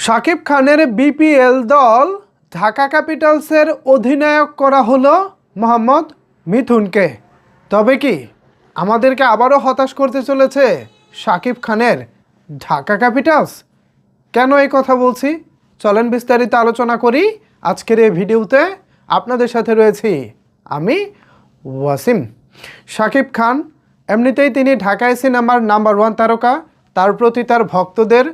শাকিব খানের বিপিএল দল ঢাকা ক্যাপিটালসের অধিনায়ক করা হলো মোহাম্মদ মিথুনকে। তবে কি আমাদেরকে আবারও হতাশ করতে চলেছে শাকিব খানের ঢাকা ক্যাপিটালস? কেন এই কথা বলছি চলেন বিস্তারিত আলোচনা করি আজকের এই ভিডিওতে। আপনাদের সাথে রয়েছি আমি ওয়াসিম। শাকিব খান এমনিতেই তিনি ঢাকায় সিনেমার নাম্বার 1 তারকা। তার প্রতি তার ভক্তদের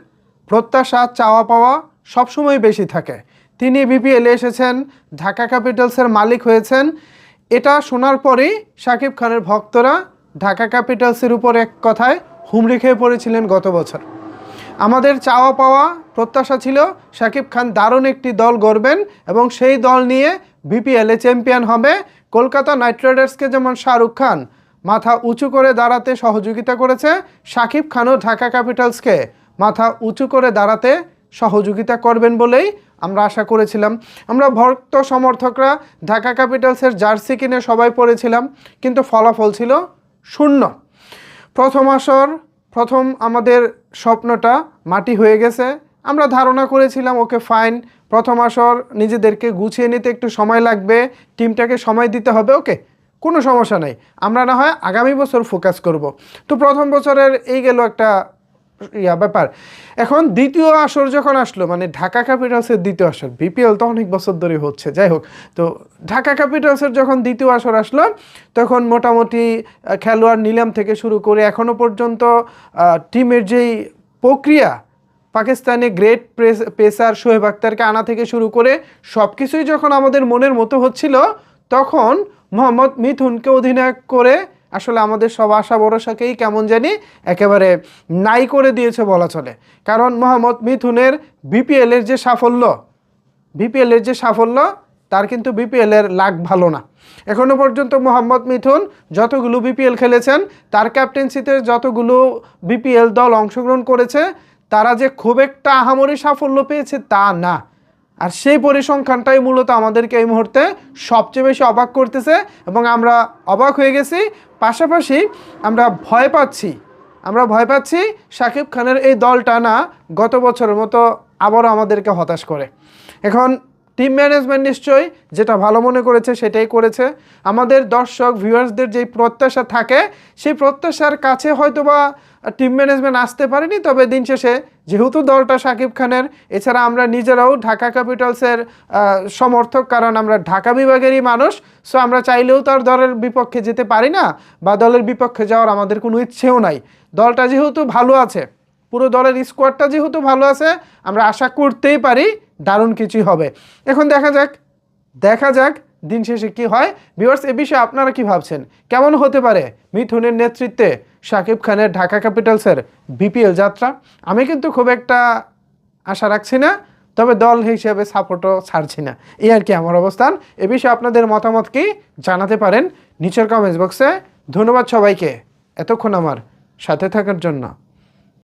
প্রত্যাশা চাওয়া পাওয়া সবসময় বেশি থাকে। তিনি বিপিএলে এসেছেন, ঢাকা ক্যাপিটালসের মালিক হয়েছেন। এটা শোনার পরেই শাকিব খানের ভক্তরা ঢাকা ক্যাপিটালসের উপর এক কথায় হুমড়ি খেয়ে পড়েছিলেন গত বছর। আমাদের চাওয়া পাওয়া প্রত্যাশা ছিল শাকিব খান দারুণ একটি দল গড়বেন এবং সেই দল নিয়ে বিপিএলে চ্যাম্পিয়ন হবে। কলকাতা নাইট রাইডার্সকে যেমন শাহরুখ খান মাথা উঁচু করে দাঁড়াতে সহযোগিতা করেছে, শাকিব খানও ঢাকা ক্যাপিটালসকে মাথা উঁচু করে দাঁড়াতে সহযোগিতা করবেন বলেই আমরা আশা করেছিলাম। আমরা ভক্ত সমর্থকরা ঢাকা ক্যাপিটালসের জার্সি কিনে সবাই পড়েছিলাম, কিন্তু ফলাফল ছিল শূন্য। প্রথম আমাদের স্বপ্নটা মাটি হয়ে গেছে। আমরা ধারণা করেছিলাম ওকে ফাইন, প্রথম আসর নিজেদেরকে গুছিয়ে নিতে একটু সময় লাগবে, টিমটাকে সময় দিতে হবে, ওকে কোনো সমস্যা নেই, আমরা না হয় আগামী বছর ফোকাস করব। তো প্রথম বছরের এই গেল একটা ব্যাপার। এখন দ্বিতীয় আসর যখন আসলো, মানে ঢাকা ক্যাপিটালসের দ্বিতীয় আসর, বিপিএল তো অনেক বছর ধরে হচ্ছে, যাই হোক, তো ঢাকা ক্যাপিটালসের যখন দ্বিতীয় আসর আসলো তখন মোটামুটি খেলোয়াড় নিলাম থেকে শুরু করে এখনও পর্যন্ত টিমের যেই প্রক্রিয়া, পাকিস্তানে গ্রেট পেসার শোয়েব আখতারকে আনা থেকে শুরু করে সব কিছুই যখন আমাদের মনের মতো হচ্ছিল, তখন মোহাম্মদ মিথুনকে অধিনায়ক করে আসলে আমাদের সব আশা ভরসাকেই কেমন জানি একেবারে নাই করে দিয়েছে বলা চলে। কারণ মোহাম্মদ মিথুনের বিপিএলের যে সাফল্য তার কিন্তু বিপিএলের লাক ভালো না। এখনও পর্যন্ত মোহাম্মদ মিথুন যতগুলো বিপিএল খেলেছেন, তার ক্যাপ্টেন্সিতে যতগুলো বিপিএল দল অংশগ্রহণ করেছে, তারা যে খুব একটা আহামরি সাফল্য পেয়েছে তা না। আর সেই পরিসংখ্যানটাই মূলত আমাদেরকে এই মুহূর্তে সবচেয়ে বেশি অবাক করতেছে এবং আমরা অবাক হয়ে গেছি। পাশাপাশি আমরা ভয় পাচ্ছি শাকিব খানের এই দলটা না গত বছরের মতো আবারও আমাদেরকে হতাশ করে। এখন টিম ম্যানেজমেন্ট নিশ্চয়ই যেটা ভালো মনে করেছে সেটাই করেছে। আমাদের দর্শক ভিউয়ার্সদের যেই প্রত্যাশা থাকে, সেই প্রত্যাশার কাছে হয়তোবা টিম ম্যানেজমেন্ট আসতে পারেনি। তবে দিন শেষে যেহেতু দলটা শাকিব খানের, এছাড়া আমরা নিজেরাও ঢাকা ক্যাপিটালসের সমর্থক, কারণ আমরা ঢাকা বিভাগেরই মানুষ, সো আমরা চাইলেও তার দলের বিপক্ষে যেতে পারি না বা দলের বিপক্ষে যাওয়ার আমাদের কোনো ইচ্ছেও নাই। দলটা যেহেতু ভালো আছে, পুরো দলের স্কোয়াডটা যেহেতু ভালো আছে, আমরা আশা করতেই পারি দারুণ কিছুই হবে। এখন দেখা যাক দিন শেষে কি হয়। ভিউয়ার্স, এ বিষয়ে আপনারা কি ভাবছেন? কেমন হতে পারে মিথুনের নেতৃত্বে শাকিব খানের ঢাকা ক্যাপিটালসের বিপিএল যাত্রা? আমি কিন্তু খুব একটা আশা রাখছি না, তবে দল হিসেবে সাপোর্টও ছাড়ছি না, এই আর কি আমার অবস্থান। এ বিষয়ে আপনাদের মতামত কি জানাতে পারেন নিচের কমেন্টস বক্সে। ধন্যবাদ সবাইকে এতক্ষণ আমার সাথে থাকার জন্য।